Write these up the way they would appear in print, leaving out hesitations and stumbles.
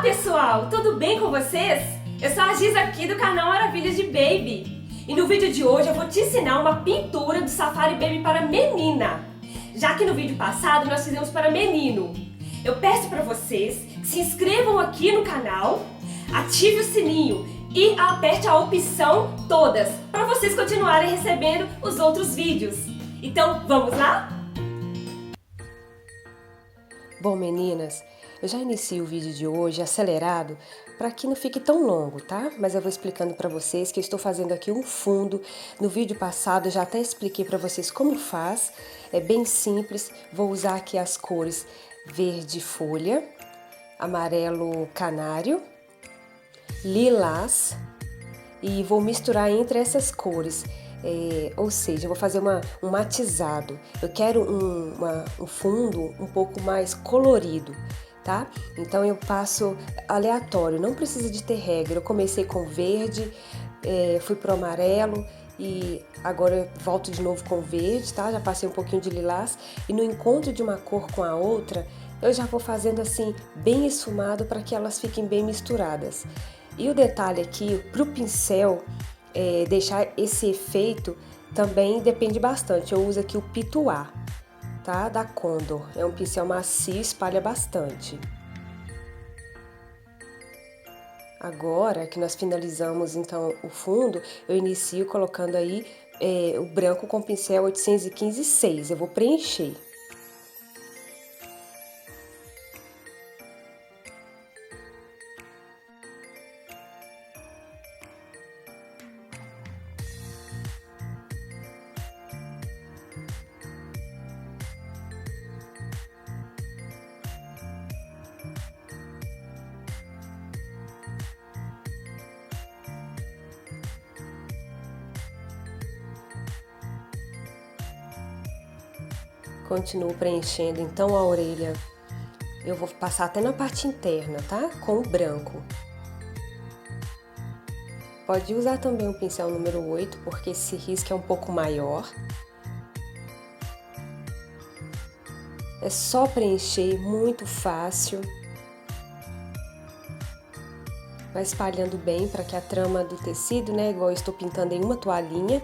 pessoal, tudo bem com vocês? Eu sou a Giz aqui do canal Maravilhas de Baby. E no vídeo de hoje eu vou te ensinar uma pintura do Safari Baby para menina. Já que no vídeo passado nós fizemos para menino. Eu peço para vocês que se inscrevam aqui no canal, ative o sininho e aperte a opção todas para vocês continuarem recebendo os outros vídeos. Então vamos lá? Bom, meninas, eu já inicio o vídeo de hoje acelerado para que não fique tão longo, tá? Mas eu vou explicando para vocês que eu estou fazendo aqui um fundo. No vídeo passado eu já até expliquei para vocês como faz. É bem simples. Vou usar aqui as cores verde folha, amarelo canário, lilás e vou misturar entre essas cores. Ou seja, eu vou fazer um matizado. Eu quero um fundo um pouco mais colorido, tá? Então eu passo aleatório, não precisa de ter regra. Eu comecei com verde, fui pro amarelo e agora eu volto de novo com verde, tá? Já passei um pouquinho de lilás e no encontro de uma cor com a outra, eu já vou fazendo assim, bem esfumado para que elas fiquem bem misturadas. E o detalhe aqui, pro pincel, deixar esse efeito também depende bastante. Eu uso aqui o Pituá, tá? Da Condor. É um pincel macio, espalha bastante. Agora que nós finalizamos então o fundo, eu inicio colocando aí o branco com pincel 815-6. Eu vou preencher. Continuo preenchendo então a orelha. Eu vou passar até na parte interna, tá? Com o branco. Pode usar também o pincel número 8, porque esse risco é um pouco maior. É só preencher, muito fácil. Vai espalhando bem para que a trama do tecido, né? Igual eu estou pintando em uma toalhinha.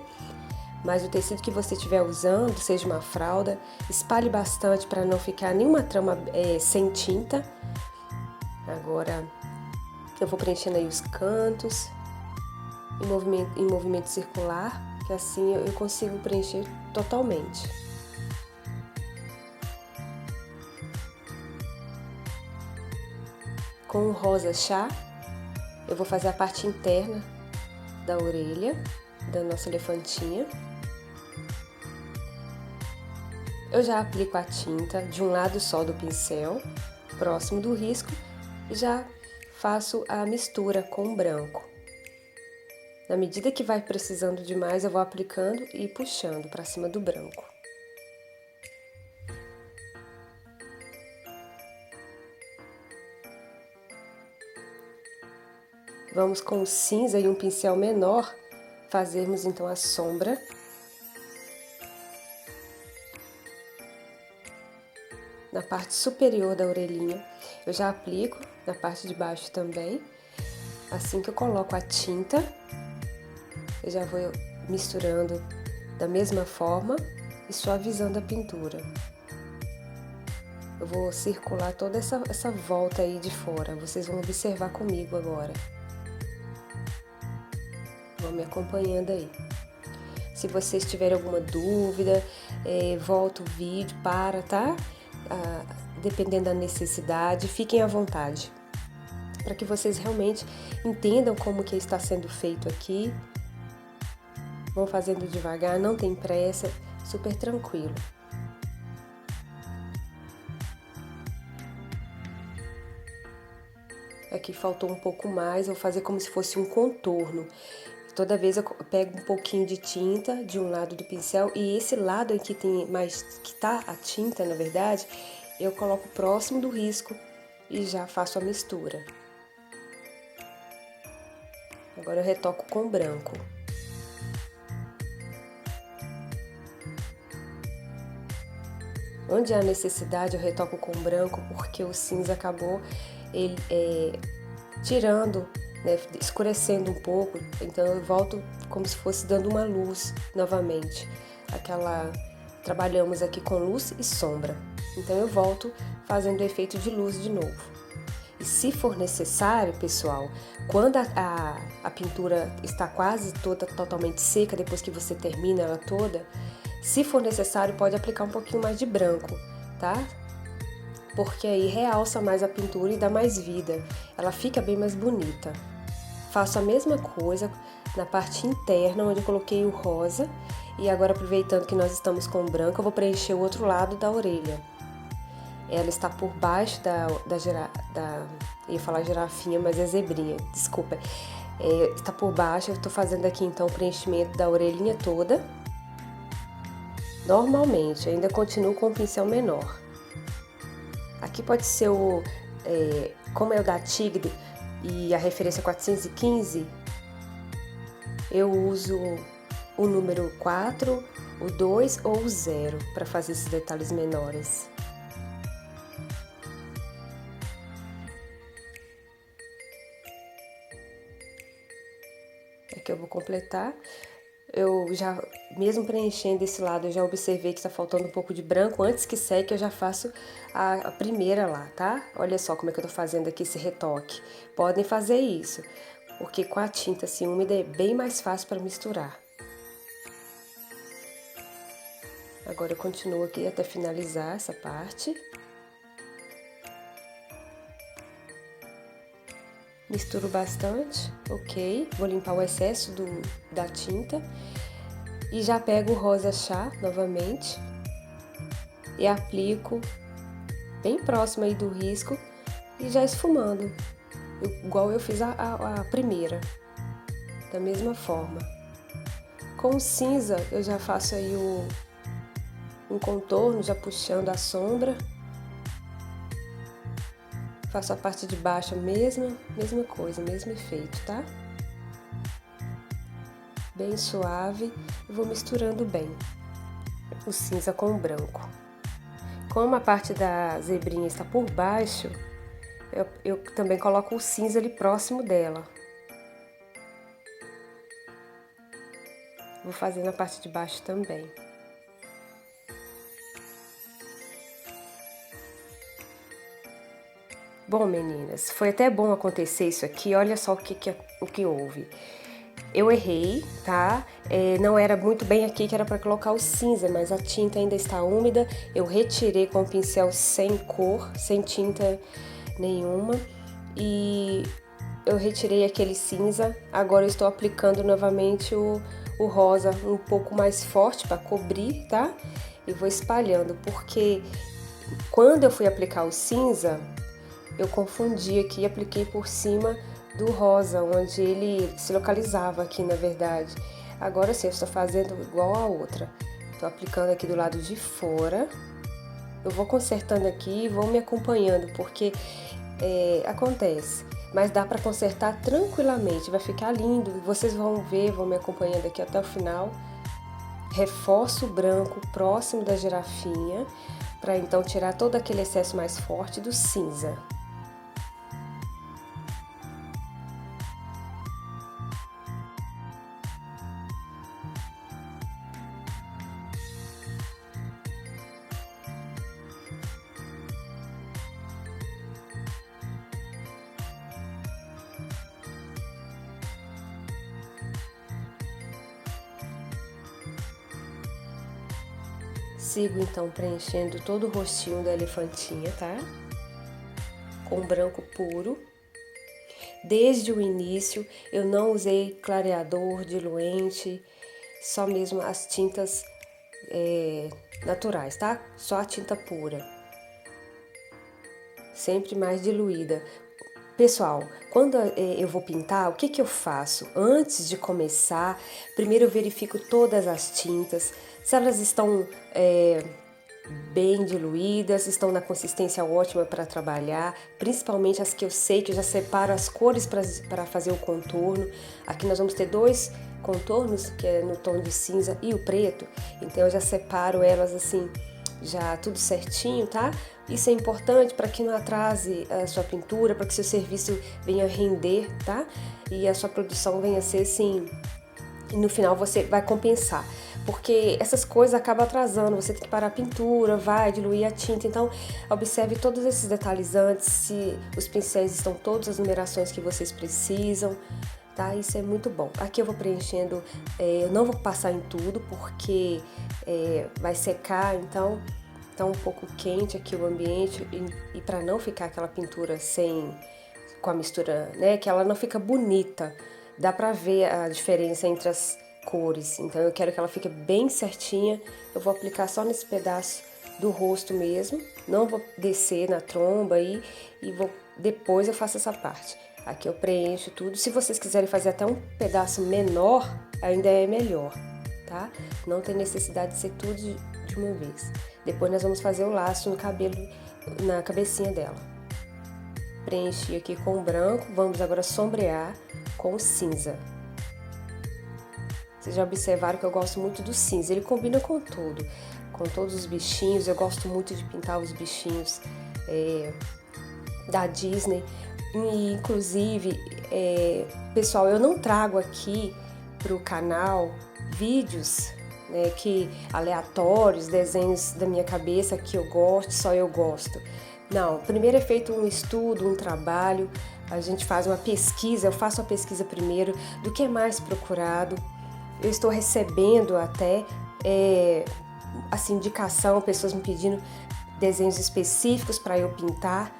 Mas o tecido que você estiver usando, seja uma fralda, espalhe bastante para não ficar nenhuma trama sem tinta. Agora eu vou preenchendo aí os cantos em movimento circular, que assim eu consigo preencher totalmente. Com o rosa chá, eu vou fazer a parte interna da orelha da nossa elefantinha. Eu já aplico a tinta de um lado só do pincel, próximo do risco, e já faço a mistura com o branco. Na medida que vai precisando de mais, eu vou aplicando e puxando para cima do branco. Vamos com o cinza e um pincel menor fazermos então a sombra. Na parte superior da orelhinha, eu já aplico, na parte de baixo também. Assim que eu coloco a tinta, eu já vou misturando da mesma forma e suavizando a pintura. Eu vou circular toda essa volta aí de fora, vocês vão observar comigo agora. Vão me acompanhando aí. Se vocês tiverem alguma dúvida, volta o vídeo, tá? Dependendo da necessidade, fiquem à vontade, para que vocês realmente entendam como que está sendo feito aqui. Vão fazendo devagar, não tem pressa, super tranquilo. Aqui faltou um pouco mais, vou fazer como se fosse um contorno. Toda vez eu pego um pouquinho de tinta de um lado do pincel e esse lado aqui tem mais, que tá a tinta, na verdade, eu coloco próximo do risco e já faço a mistura. Agora eu retoco com branco. Onde há necessidade eu retoco com branco porque o cinza acabou tirando, né, escurecendo um pouco. Então eu volto como se fosse dando uma luz novamente. Trabalhamos aqui com luz e sombra. Então eu volto fazendo o efeito de luz de novo. E se for necessário, pessoal, quando a pintura está quase toda totalmente seca, depois que você termina ela toda, se for necessário, pode aplicar um pouquinho mais de branco, tá? Porque aí realça mais a pintura e dá mais vida. Ela fica bem mais bonita. Faço a mesma coisa na parte interna, onde eu coloquei o rosa. E agora, aproveitando que nós estamos com o branco, eu vou preencher o outro lado da orelha. Ela está por baixo eu ia falar girafinha, mas é zebrinha, desculpa. Está por baixo, eu estou fazendo aqui então o preenchimento da orelhinha toda. Normalmente, ainda continuo com o pincel menor. Aqui pode ser como é o da Tigre e a referência 415, eu uso o número 4, o 2 ou o 0 para fazer esses detalhes menores. Aqui eu vou completar. Eu já, mesmo preenchendo esse lado, eu já observei que está faltando um pouco de branco. Antes que seque, eu já faço a primeira lá, tá? Olha só como é que eu tô fazendo aqui esse retoque. Podem fazer isso, porque com a tinta assim úmida é bem mais fácil para misturar. Agora eu continuo aqui até finalizar essa parte. Misturo bastante, ok. Vou limpar o excesso da tinta. E já pego o rosa chá novamente. E aplico bem próximo aí do risco. E já esfumando. Igual eu fiz a primeira. Da mesma forma. Com o cinza eu já faço aí um contorno, já puxando a sombra. Faço a parte de baixo mesma coisa, mesmo efeito, tá? Bem suave e vou misturando bem o cinza com o branco. Como a parte da zebrinha está por baixo, eu também coloco o cinza ali próximo dela. Vou fazer na parte de baixo também. Bom, meninas, foi até bom acontecer isso aqui. Olha só o que houve. Eu errei, tá? Não era muito bem aqui que era para colocar o cinza, mas a tinta ainda está úmida. Eu retirei com o pincel sem cor, sem tinta nenhuma. E eu retirei aquele cinza. Agora eu estou aplicando novamente o rosa um pouco mais forte para cobrir, tá? E vou espalhando, porque quando eu fui aplicar o cinza, eu confundi aqui e apliquei por cima do rosa, onde ele se localizava aqui, na verdade. Agora sim, eu estou fazendo igual a outra. Estou aplicando aqui do lado de fora. Eu vou consertando aqui e vou me acompanhando, porque acontece. Mas dá para consertar tranquilamente, vai ficar lindo. Vocês vão ver, vão me acompanhando aqui até o final. Reforço o branco próximo da girafinha, para então tirar todo aquele excesso mais forte do cinza. Sigo então preenchendo todo o rostinho da elefantinha, tá? Com branco puro. Desde o início eu não usei clareador, diluente, só mesmo as tintas naturais, tá? Só a tinta pura. Sempre mais diluída. Pessoal, quando eu vou pintar, o que eu faço? Antes de começar, primeiro eu verifico todas as tintas, se elas estão bem diluídas, estão na consistência ótima para trabalhar, principalmente as que eu sei que eu já separo as cores para fazer o contorno. Aqui nós vamos ter dois contornos, que é no tom de cinza e o preto, então eu já separo elas assim, já tudo certinho, tá? Isso é importante para que não atrase a sua pintura, para que seu serviço venha render, tá? E a sua produção venha a ser assim, e no final você vai compensar. Porque essas coisas acabam atrasando, você tem que parar a pintura, vai diluir a tinta. Então, observe todos esses detalhes antes, se os pincéis estão todas as numerações que vocês precisam, tá? Isso é muito bom. Aqui eu vou preenchendo, eu não vou passar em tudo, porque vai secar, então tá um pouco quente aqui o ambiente, e para não ficar aquela pintura com a mistura, né, que ela não fica bonita, dá pra ver a diferença entre as cores, então eu quero que ela fique bem certinha. Eu vou aplicar só nesse pedaço do rosto mesmo, não vou descer na tromba aí, depois eu faço essa parte. Aqui eu preencho tudo, se vocês quiserem fazer até um pedaço menor, ainda é melhor, tá? Não tem necessidade de ser tudo de uma vez. Depois nós vamos fazer o laço no cabelo, na cabecinha dela. Preenchi aqui com branco, vamos agora sombrear com cinza. Vocês já observaram que eu gosto muito do cinza, ele combina com tudo, com todos os bichinhos. Eu gosto muito de pintar os bichinhos da Disney. E, inclusive, pessoal, eu não trago aqui pro canal vídeos, né, aleatórios, desenhos da minha cabeça que eu gosto, só eu gosto. Não, primeiro é feito um estudo, um trabalho, a gente faz uma pesquisa, eu faço a pesquisa primeiro do que é mais procurado. Eu estou recebendo até assim, indicação, pessoas me pedindo desenhos específicos para eu pintar.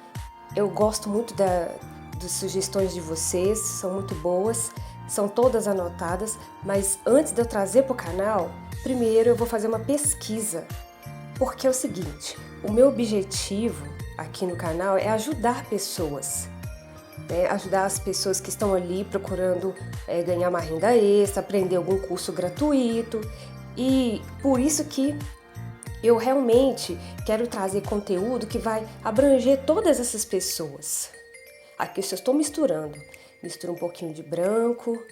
Eu gosto muito das sugestões de vocês, são muito boas, são todas anotadas, mas antes de eu trazer para o canal, primeiro eu vou fazer uma pesquisa, porque é o seguinte, o meu objetivo aqui no canal é ajudar pessoas, né? Ajudar as pessoas que estão ali procurando ganhar uma renda extra, aprender algum curso gratuito, e por isso que eu realmente quero trazer conteúdo que vai abranger todas essas pessoas. Aqui eu só estou misturando, misturo um pouquinho de branco,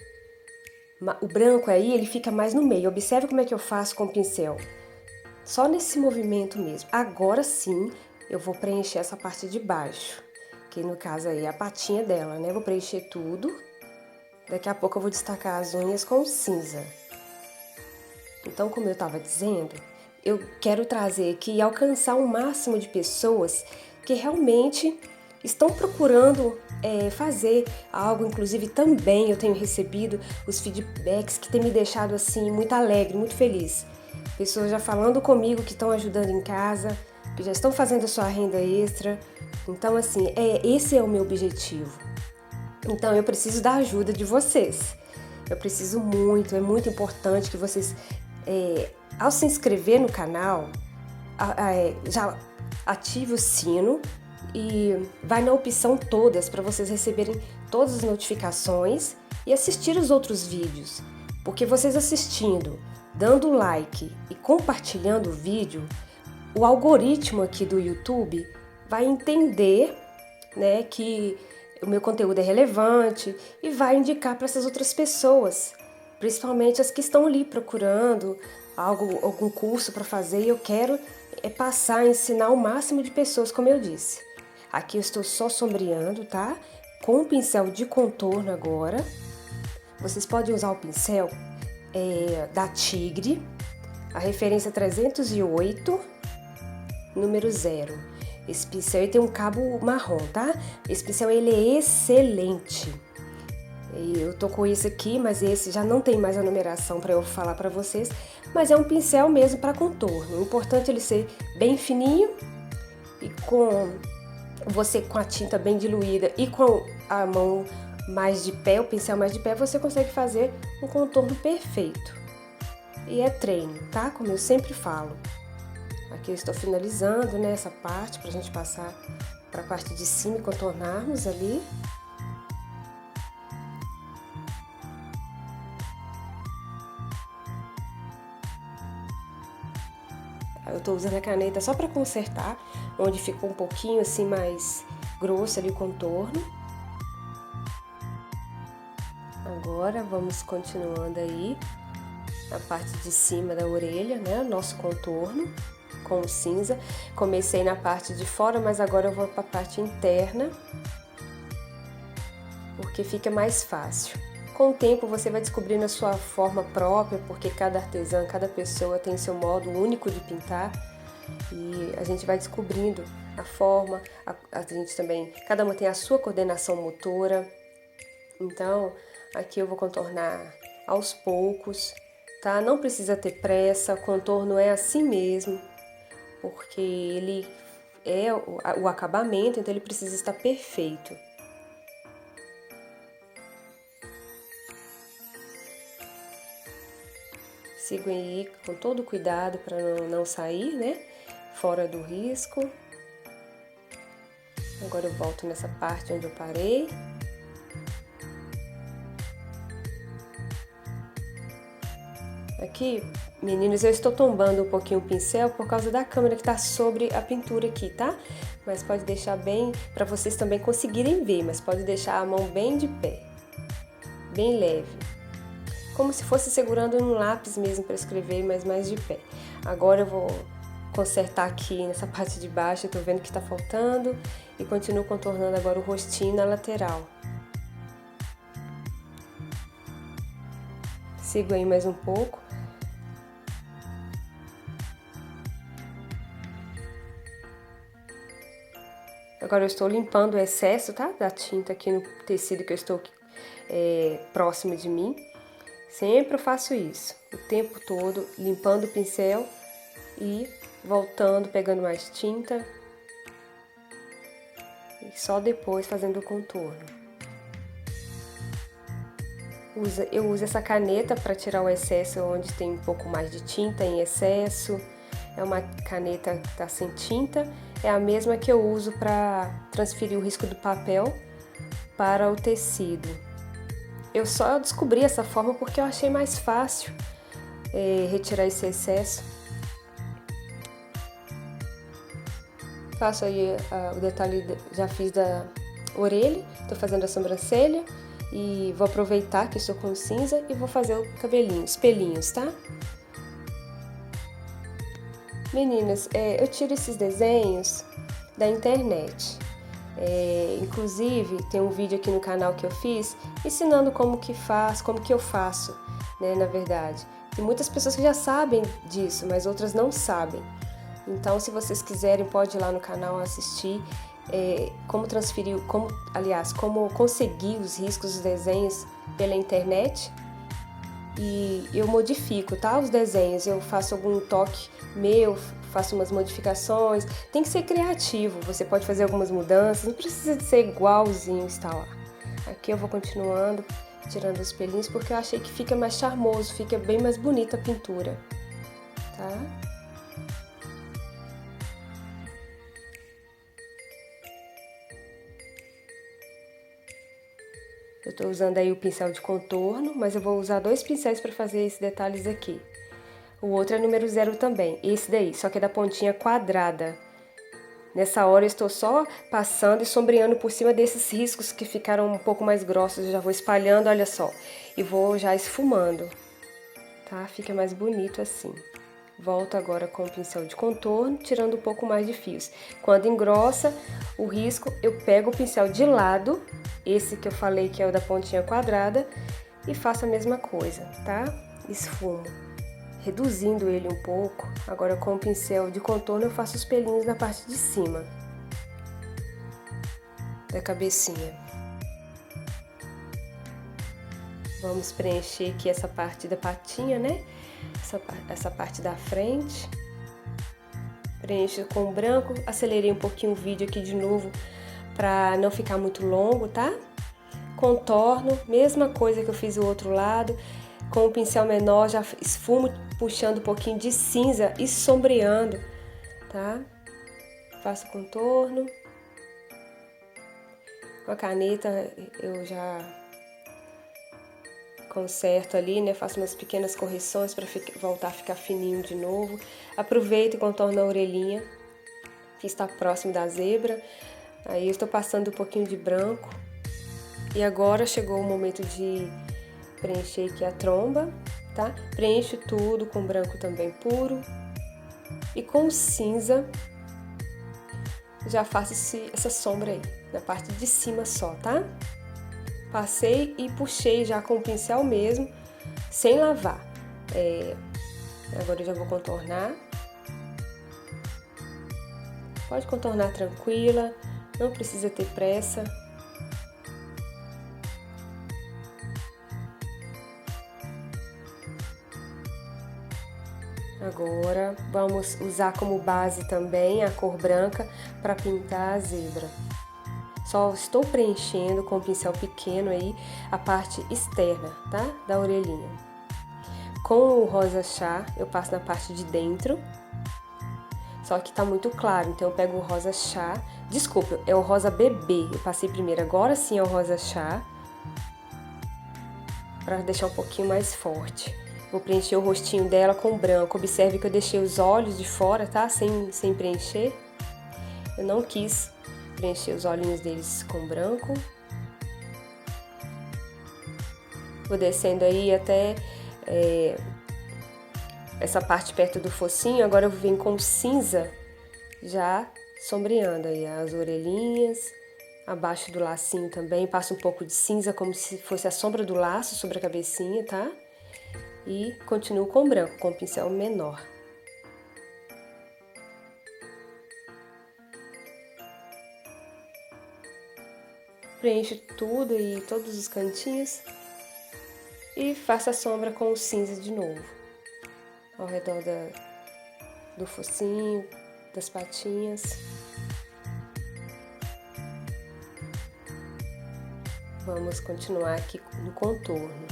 o branco aí ele fica mais no meio, observe como é que eu faço com o pincel, só nesse movimento mesmo. Agora sim eu vou preencher essa parte de baixo, que no caso aí é a patinha dela, né? Vou preencher tudo, daqui a pouco eu vou destacar as unhas com cinza. Então, como eu estava dizendo, eu quero trazer aqui e alcançar um máximo de pessoas que realmente estão procurando fazer algo. Inclusive também eu tenho recebido os feedbacks que têm me deixado assim muito alegre, muito feliz. Pessoas já falando comigo que estão ajudando em casa, que já estão fazendo a sua renda extra. Então assim, esse é o meu objetivo. Então eu preciso da ajuda de vocês. Eu preciso muito, é muito importante que vocês, ao se inscrever no canal, já ative o sino e vai na opção todas para vocês receberem todas as notificações e assistir os outros vídeos. Porque vocês assistindo, dando like e compartilhando o vídeo, o algoritmo aqui do YouTube vai entender, né, que o meu conteúdo é relevante e vai indicar para essas outras pessoas, principalmente as que estão ali procurando algum curso para fazer. E eu quero passar, ensinar o máximo de pessoas, como eu disse. Aqui eu estou só sombreando, tá? Com um pincel de contorno agora. Vocês podem usar o pincel da Tigre, a referência 308, número 0. Esse pincel tem um cabo marrom, tá? Esse pincel ele é excelente. Eu tô com esse aqui, mas esse já não tem mais a numeração para eu falar para vocês, mas é um pincel mesmo para contorno. O importante é ele ser bem fininho e com a tinta bem diluída e com a mão mais de pé, o pincel mais de pé, você consegue fazer um contorno perfeito. E é treino, tá? Como eu sempre falo. Aqui eu estou finalizando, né, essa parte pra gente passar para a parte de cima e contornarmos ali. Eu tô usando a caneta só para consertar, onde ficou um pouquinho assim mais grosso ali o contorno. Agora vamos continuando aí a parte de cima da orelha, né, nosso contorno com o cinza. Comecei na parte de fora, mas agora eu vou para a parte interna, porque fica mais fácil. Com o tempo você vai descobrindo a sua forma própria, porque cada artesã, cada pessoa tem seu modo único de pintar. E a gente vai descobrindo a forma, a gente também, cada uma tem a sua coordenação motora. Então, aqui eu vou contornar aos poucos, tá? Não precisa ter pressa, o contorno é assim mesmo, porque ele é o acabamento, então ele precisa estar perfeito. Sigo aí com todo cuidado para não sair, né? Fora do risco. Agora eu volto nessa parte onde eu parei. Aqui, meninos, eu estou tombando um pouquinho o pincel por causa da câmera que está sobre a pintura aqui, tá? Mas pode deixar bem, para vocês também conseguirem ver, mas pode deixar a mão bem de pé, bem leve. Como se fosse segurando um lápis mesmo para escrever, mas mais de pé. Agora eu vou consertar aqui nessa parte de baixo, eu tô vendo que tá faltando, e continuo contornando agora o rostinho na lateral. Sigo aí mais um pouco. Agora eu estou limpando o excesso, tá? Da tinta aqui no tecido que eu estou próximo de mim. Sempre eu faço isso, o tempo todo, limpando o pincel e voltando, pegando mais tinta. E só depois fazendo o contorno. Eu uso essa caneta para tirar o excesso onde tem um pouco mais de tinta em excesso. É uma caneta que está sem tinta, é a mesma que eu uso para transferir o risco do papel para o tecido. Eu só descobri essa forma porque eu achei mais fácil retirar esse excesso. Faço aí o detalhe, já fiz da orelha, tô fazendo a sobrancelha e vou aproveitar que estou com cinza e vou fazer o cabelinho, os pelinhos, tá? Meninas, eu tiro esses desenhos da internet. Inclusive, tem um vídeo aqui no canal que eu fiz ensinando como que eu faço, né, na verdade. Tem muitas pessoas que já sabem disso, mas outras não sabem. Então, se vocês quiserem, pode ir lá no canal assistir como conseguir os riscos dos desenhos pela internet. E eu modifico, tá? Os desenhos, eu faço algum toque meu, faço umas modificações. Tem que ser criativo, você pode fazer algumas mudanças, não precisa de ser igualzinho está lá. Aqui eu vou continuando, tirando os pelinhos, porque eu achei que fica mais charmoso, fica bem mais bonita a pintura, tá? Eu tô usando aí o pincel de contorno, mas eu vou usar 2 pincéis para fazer esses detalhes aqui. O outro é número 0 também, esse daí, só que é da pontinha quadrada. Nessa hora eu estou só passando e sombreando por cima desses riscos que ficaram um pouco mais grossos. Eu já vou espalhando, olha só, e vou já esfumando, tá? Fica mais bonito assim. Volto agora com o pincel de contorno, tirando um pouco mais de fios. Quando engrossa o risco, eu pego o pincel de lado, esse que eu falei que é o da pontinha quadrada, e faço a mesma coisa, tá? Esfumo, reduzindo ele um pouco. Agora com o pincel de contorno eu faço os pelinhos na parte de cima da cabecinha. Vamos preencher aqui essa parte da patinha, né? Essa parte da frente. Preencho com branco. Acelerei um pouquinho o vídeo aqui de novo para não ficar muito longo, tá? Contorno, mesma coisa que eu fiz o outro lado. Com o pincel menor já esfumo, puxando um pouquinho de cinza e sombreando, tá? Faço contorno. Com a caneta eu já conserto ali, né? Faço umas pequenas correções para voltar a ficar fininho de novo. Aproveito e contorno a orelhinha, que está próximo da zebra. Aí eu estou passando um pouquinho de branco. E agora chegou o momento de preencher aqui a tromba, tá? Preencho tudo com branco também puro. E com o cinza, já faço essa sombra aí, na parte de cima só, tá? Passei e puxei já com o pincel mesmo, sem lavar. Agora eu já vou contornar. Pode contornar tranquila, não precisa ter pressa. Agora vamos usar como base também a cor branca para pintar a zebra. Só estou preenchendo com um pincel pequeno aí a parte externa, tá? Da orelhinha. Com o rosa chá eu passo na parte de dentro, só que tá muito claro, então eu pego o rosa chá, desculpa, é o rosa bebê, eu passei primeiro, agora sim é o rosa chá, para deixar um pouquinho mais forte. Vou preencher o rostinho dela com branco. Observe que eu deixei os olhos de fora, tá? Sem preencher. Eu não quis preencher os olhinhos deles com branco. Vou descendo aí até essa parte perto do focinho. Agora eu venho com cinza, já sombreando aí as orelhinhas. Abaixo do lacinho também, passo um pouco de cinza como se fosse a sombra do laço sobre a cabecinha, tá? E continuo com branco, com o pincel menor. Preencho tudo e todos os cantinhos e faço a sombra com o cinza de novo, ao redor do focinho, das patinhas. Vamos continuar aqui no contorno.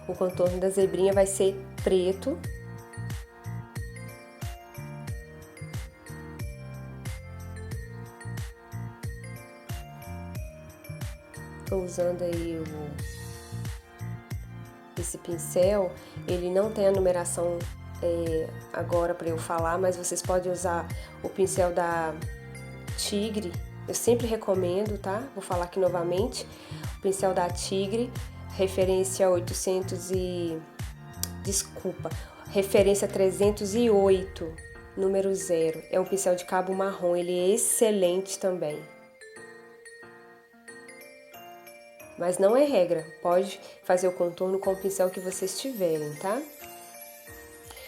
O contorno da zebrinha vai ser preto. Estou usando aí esse pincel, ele não tem a numeração agora para eu falar, mas vocês podem usar o pincel da Tigre. Eu sempre recomendo, tá? Vou falar aqui novamente. O pincel da Tigre, referência 308, número 0. É um pincel de cabo marrom, ele é excelente também. Mas não é regra, pode fazer o contorno com o pincel que vocês tiverem, tá?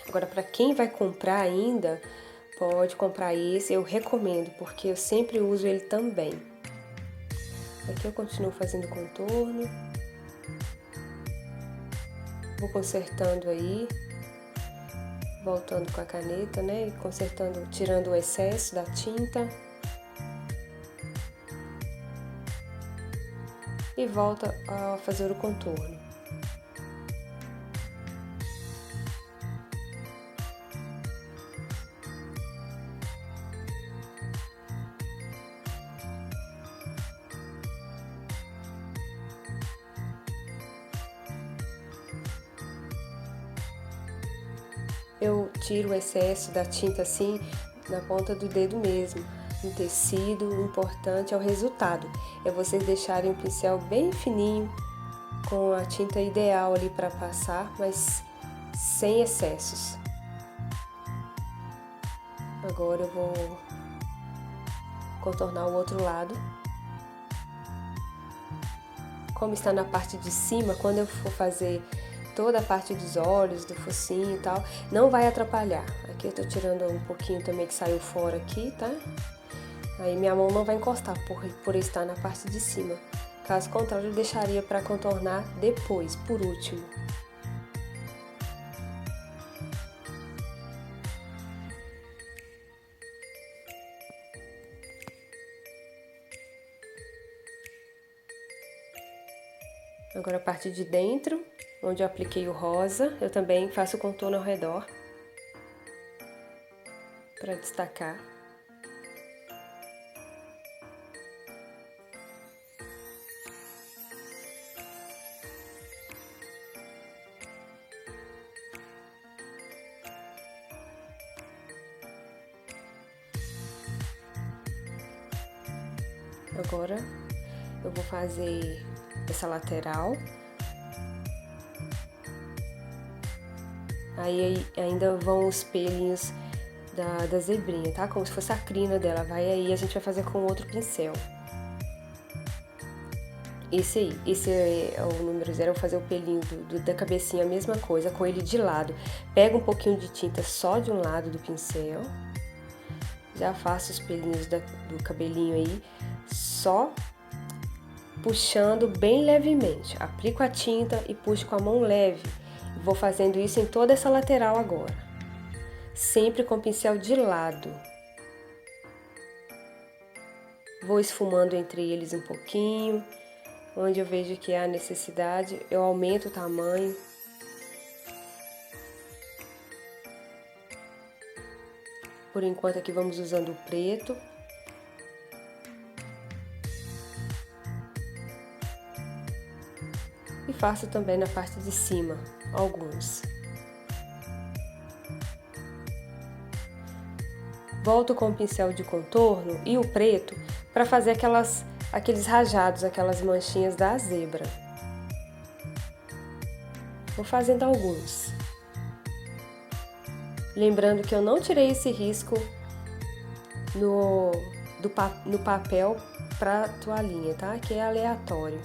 Agora, para quem vai comprar ainda, pode comprar esse, eu recomendo, porque eu sempre uso ele também. Aqui eu continuo fazendo contorno. Vou consertando aí, voltando com a caneta, né? E consertando, tirando o excesso da tinta. E volta a fazer o contorno. Eu tiro o excesso da tinta assim na ponta do dedo mesmo. No tecido, o importante é o resultado. É vocês deixarem o pincel bem fininho, com a tinta ideal ali para passar, mas sem excessos. Agora eu vou contornar o outro lado. Como está na parte de cima, quando eu for fazer toda a parte dos olhos, do focinho e tal, não vai atrapalhar. Aqui eu tô tirando um pouquinho também que saiu fora aqui, tá? Aí minha mão não vai encostar por estar na parte de cima. Caso contrário, eu deixaria para contornar depois, por último. Agora a parte de dentro, onde eu apliquei o rosa, eu também faço o contorno ao redor, para destacar. Agora eu vou fazer essa lateral. Aí ainda vão os pelinhos da zebrinha, tá? Como se fosse a crina dela. Vai aí, a gente vai fazer com outro pincel. Esse é o número 0, eu vou fazer o pelinho da cabecinha, a mesma coisa, com ele de lado. Pega um pouquinho de tinta só de um lado do pincel. Já faço os pelinhos do cabelinho aí, só puxando bem levemente. Aplico a tinta e puxo com a mão leve. Vou fazendo isso em toda essa lateral agora. Sempre com o pincel de lado. Vou esfumando entre eles um pouquinho. Onde eu vejo que há necessidade, eu aumento o tamanho. Por enquanto aqui vamos usando o preto. E faço também na parte de cima, alguns. Volto com o pincel de contorno e o preto para fazer aqueles rajados, aquelas manchinhas da zebra. Vou fazendo alguns. Lembrando que eu não tirei esse risco no papel para toalhinha, tá? Que é aleatório.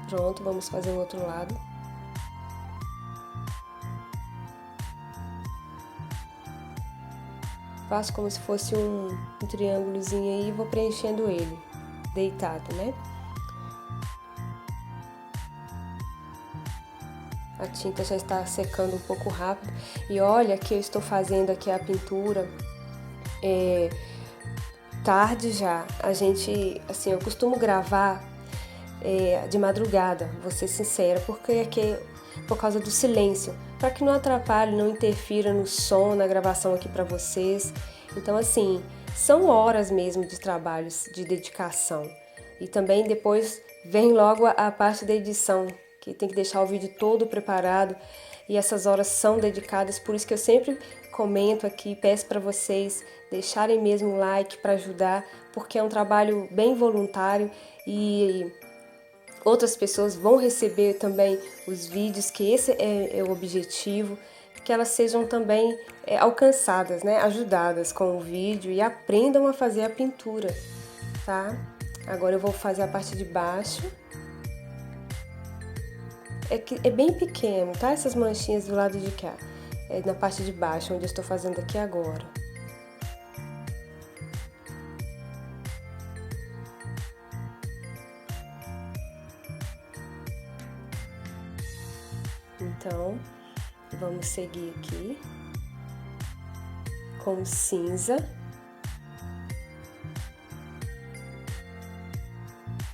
Pronto, vamos fazer o outro lado. Faço como se fosse um triângulozinho aí e vou preenchendo ele, deitado, né? A tinta já está secando um pouco rápido. E olha que eu estou fazendo aqui a pintura tarde já. Assim, eu costumo gravar de madrugada, vou ser sincera, por causa do silêncio, para que não atrapalhe, não interfira no som, na gravação aqui para vocês. Então, assim, são horas mesmo de trabalhos, de dedicação. E também depois vem logo a parte da edição, que tem que deixar o vídeo todo preparado, e essas horas são dedicadas, por isso que eu sempre comento aqui, peço para vocês deixarem mesmo o like para ajudar, porque é um trabalho bem voluntário e outras pessoas vão receber também os vídeos, que esse é o objetivo, que elas sejam também alcançadas, né? Ajudadas com o vídeo e aprendam a fazer a pintura, tá? Agora eu vou fazer a parte de baixo. É bem pequeno, tá? Essas manchinhas do lado de cá, na parte de baixo, onde eu estou fazendo aqui agora. Então, vamos seguir aqui com cinza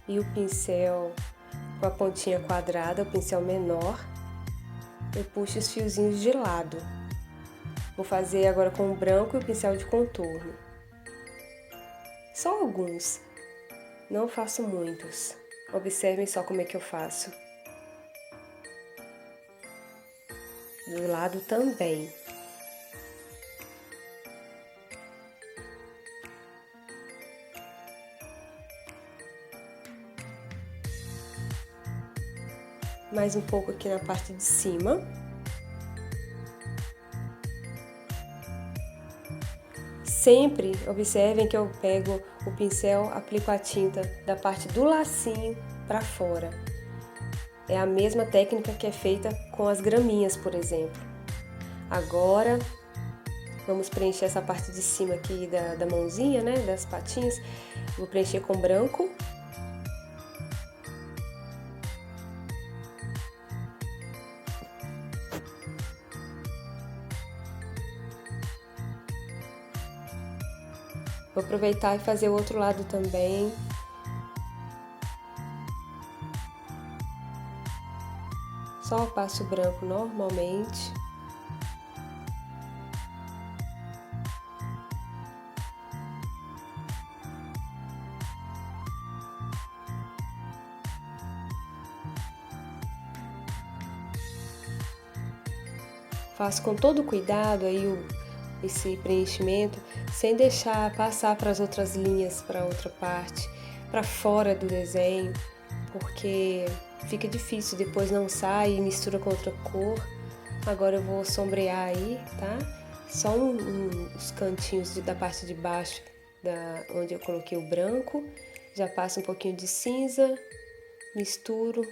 e o pincel com a pontinha quadrada, o pincel menor, eu puxo os fiozinhos de lado. Vou fazer agora com o branco e o pincel de contorno. Só alguns, não faço muitos. Observem só como é que eu faço. Do lado também. Mais um pouco aqui na parte de cima. Sempre observem que eu pego o pincel, aplico a tinta da parte do lacinho para fora. É a mesma técnica que é feita com as graminhas, por exemplo. Agora, vamos preencher essa parte de cima aqui da mãozinha, né, das patinhas. Vou preencher com branco. Vou aproveitar e fazer o outro lado também. Só passo branco normalmente. Faço com todo cuidado aí esse preenchimento sem deixar passar para as outras linhas, para outra parte, para fora do desenho, porque fica difícil, depois não sai e mistura com outra cor. Agora eu vou sombrear aí, tá? Só os cantinhos da parte de baixo, onde eu coloquei o branco. Já passo um pouquinho de cinza, misturo.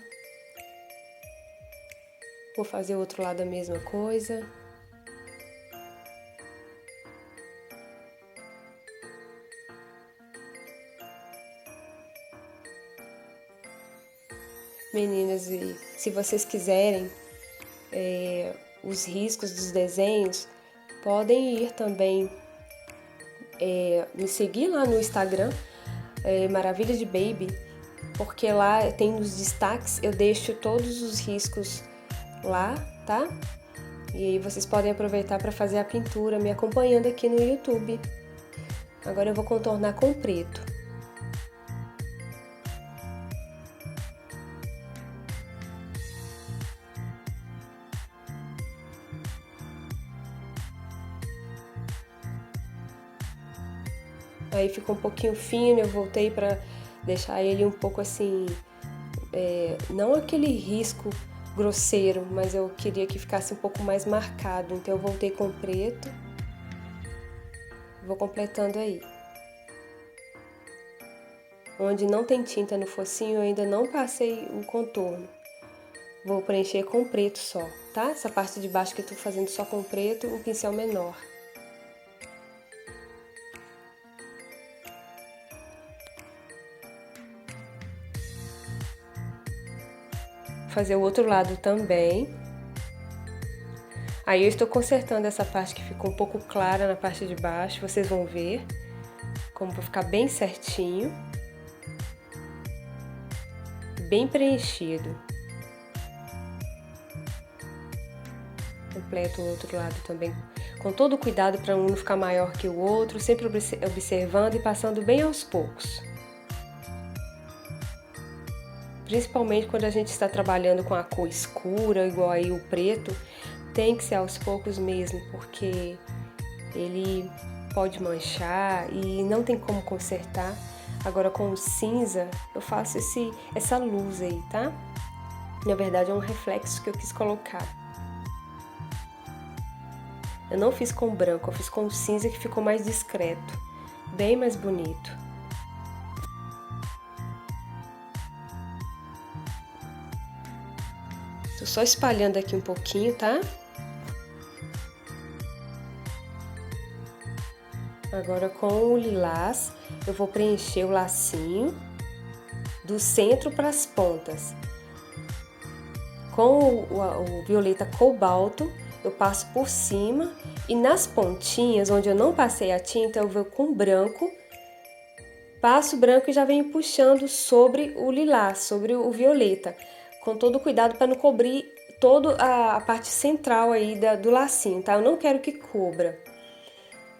Vou fazer o outro lado a mesma coisa. Meninas, e se vocês quiserem os riscos dos desenhos, podem ir também me seguir lá no Instagram, Maravilha de Baby, porque lá tem os destaques, eu deixo todos os riscos lá, tá? E aí vocês podem aproveitar para fazer a pintura me acompanhando aqui no YouTube. Agora eu vou contornar com preto. Aí ficou um pouquinho fino, eu voltei para deixar ele um pouco assim, não aquele risco grosseiro, mas eu queria que ficasse um pouco mais marcado, então eu voltei com preto, vou completando aí. Onde não tem tinta no focinho, eu ainda não passei o contorno, vou preencher com preto só, tá? Essa parte de baixo que eu tô fazendo só com preto, um pincel menor. Fazer o outro lado também. Aí eu estou consertando essa parte que ficou um pouco clara na parte de baixo, vocês vão ver como vai ficar bem certinho, bem preenchido. Completo o outro lado também, com todo cuidado para um não ficar maior que o outro, sempre observando e passando bem aos poucos. Principalmente quando a gente está trabalhando com a cor escura, igual aí o preto, tem que ser aos poucos mesmo, porque ele pode manchar e não tem como consertar. Agora com o cinza eu faço essa luz aí, tá? Na verdade é um reflexo que eu quis colocar. Eu não fiz com branco, eu fiz com cinza que ficou mais discreto, bem mais bonito. Tô só espalhando aqui um pouquinho, tá? Agora com o lilás, eu vou preencher o lacinho do centro para as pontas. Com o violeta cobalto, eu passo por cima e nas pontinhas, onde eu não passei a tinta, eu vou com branco, passo o branco e já venho puxando sobre o lilás, sobre o violeta, com todo cuidado para não cobrir toda a parte central aí do lacinho, tá? Eu não quero que cubra.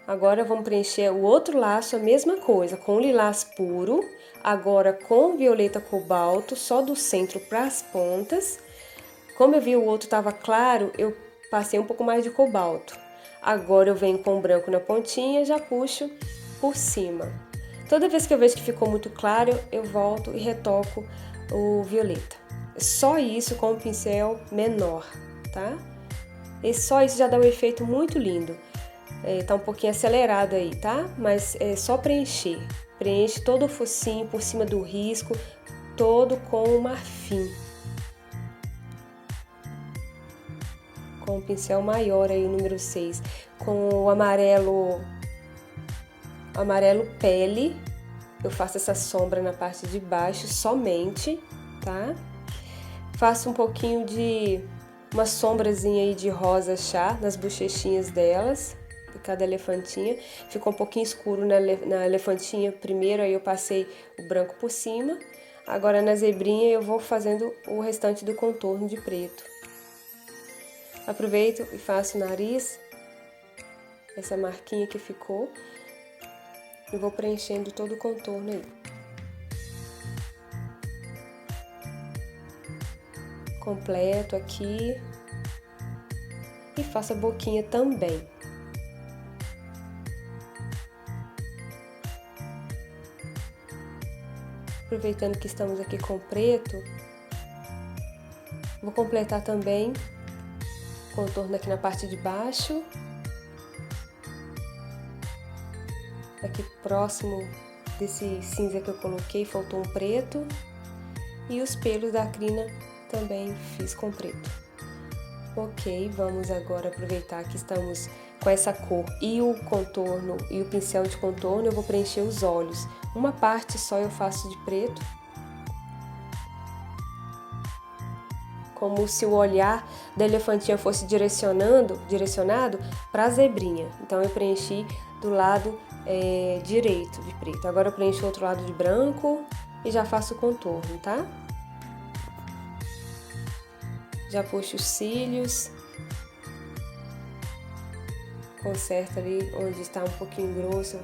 Agora vamos preencher o outro laço, a mesma coisa, com lilás puro, agora com violeta cobalto, só do centro para as pontas. Como eu vi o outro estava claro, eu passei um pouco mais de cobalto. Agora eu venho com o branco na pontinha e já puxo por cima. Toda vez que eu vejo que ficou muito claro, eu volto e retoco o violeta. Só isso com um pincel menor, tá? E só isso já dá um efeito muito lindo. Tá um pouquinho acelerado aí, tá? Mas é só preencher. Preenche todo o focinho por cima do risco, todo com o marfim. Com o pincel maior aí, o número 6. Com o amarelo pele, eu faço essa sombra na parte de baixo somente, tá? Faço um pouquinho de uma sombrazinha aí de rosa chá nas bochechinhas delas, de cada elefantinha. Ficou um pouquinho escuro na elefantinha primeiro, aí eu passei o branco por cima. Agora na zebrinha eu vou fazendo o restante do contorno de preto. Aproveito e faço o nariz, essa marquinha que ficou, e vou preenchendo todo o contorno aí. Completo aqui e faço a boquinha também. Aproveitando que estamos aqui com preto, vou completar também o contorno aqui na parte de baixo. Aqui próximo desse cinza que eu coloquei, faltou um preto. E os pelos da crina também fiz com preto. Ok, vamos agora aproveitar que estamos com essa cor e o contorno e o pincel de contorno, eu vou preencher os olhos. Uma parte só eu faço de preto, como se o olhar da elefantinha fosse direcionado para a zebrinha. Então eu preenchi do lado direito de preto. Agora eu preencho o outro lado de branco e já faço o contorno, tá? Já puxo os cílios, conserto ali onde está um pouquinho grosso,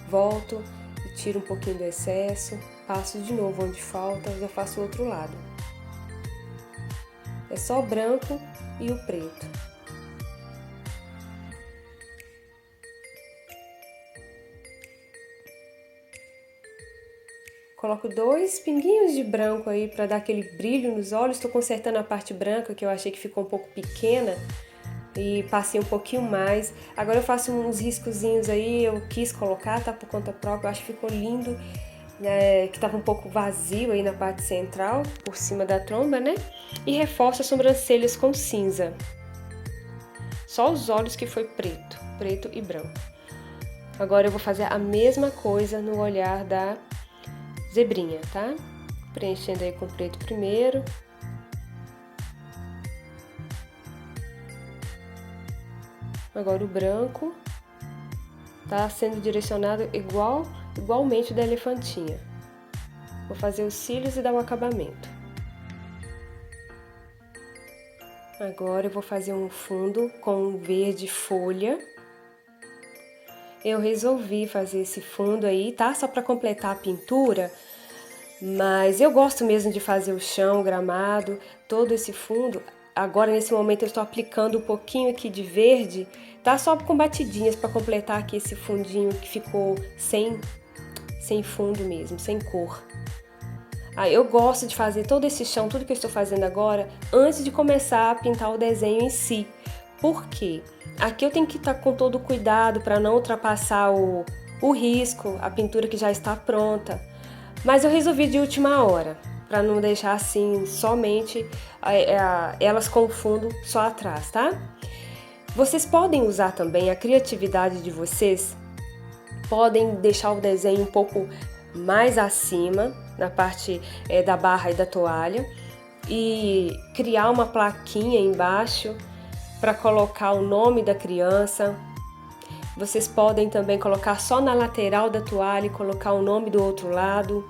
volto e tiro um pouquinho do excesso, passo de novo onde falta, já faço o outro lado. É só o branco e o preto. Coloco 2 pinguinhos de branco aí para dar aquele brilho nos olhos. Estou consertando a parte branca que eu achei que ficou um pouco pequena e passei um pouquinho mais. Agora eu faço uns riscozinhos aí, eu quis colocar, tá por conta própria, eu acho que ficou lindo, né? Que tava um pouco vazio aí na parte central, por cima da tromba, né? E reforço as sobrancelhas com cinza. Só os olhos que foi preto e branco. Agora eu vou fazer a mesma coisa no olhar da zebrinha, tá? Preenchendo aí com preto primeiro. Agora o branco tá sendo direcionado igualmente da elefantinha. Vou fazer os cílios e dar o acabamento. Agora eu vou fazer um fundo com verde folha. Eu resolvi fazer esse fundo aí, tá? Só para completar a pintura, mas eu gosto mesmo de fazer o chão, o gramado, todo esse fundo. Agora, nesse momento, eu estou aplicando um pouquinho aqui de verde, tá? Só com batidinhas para completar aqui esse fundinho que ficou sem fundo mesmo, sem cor. Eu gosto de fazer todo esse chão, tudo que eu estou fazendo agora, antes de começar a pintar o desenho em si. Por quê? Aqui eu tenho que estar com todo cuidado para não ultrapassar o risco, a pintura que já está pronta. Mas eu resolvi de última hora, para não deixar assim somente elas com o fundo só atrás, tá? Vocês podem usar também a criatividade de vocês, podem deixar o desenho um pouco mais acima, na parte da barra e da toalha, e criar uma plaquinha embaixo para colocar o nome da criança. Vocês podem também colocar só na lateral da toalha e colocar o nome do outro lado,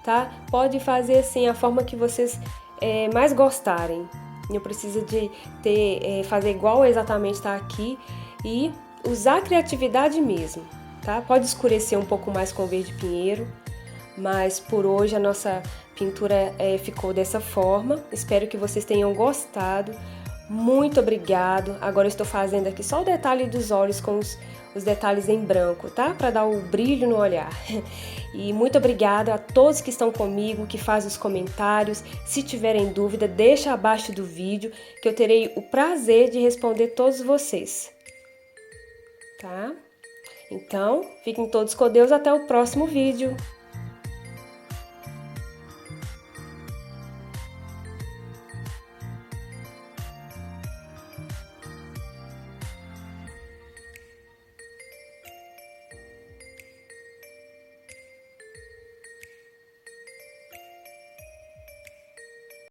tá? Pode fazer assim a forma que vocês mais gostarem. Não precisa de fazer igual exatamente está aqui e usar a criatividade mesmo, tá? Pode escurecer um pouco mais com verde pinheiro, mas por hoje a nossa pintura ficou dessa forma. Espero que vocês tenham gostado. Muito obrigado. Agora eu estou fazendo aqui só o detalhe dos olhos com os detalhes em branco, tá? Para dar o brilho no olhar. E muito obrigada a todos que estão comigo, que fazem os comentários. Se tiverem dúvida, deixa abaixo do vídeo, que eu terei o prazer de responder todos vocês. Tá? Então, fiquem todos com Deus, até o próximo vídeo.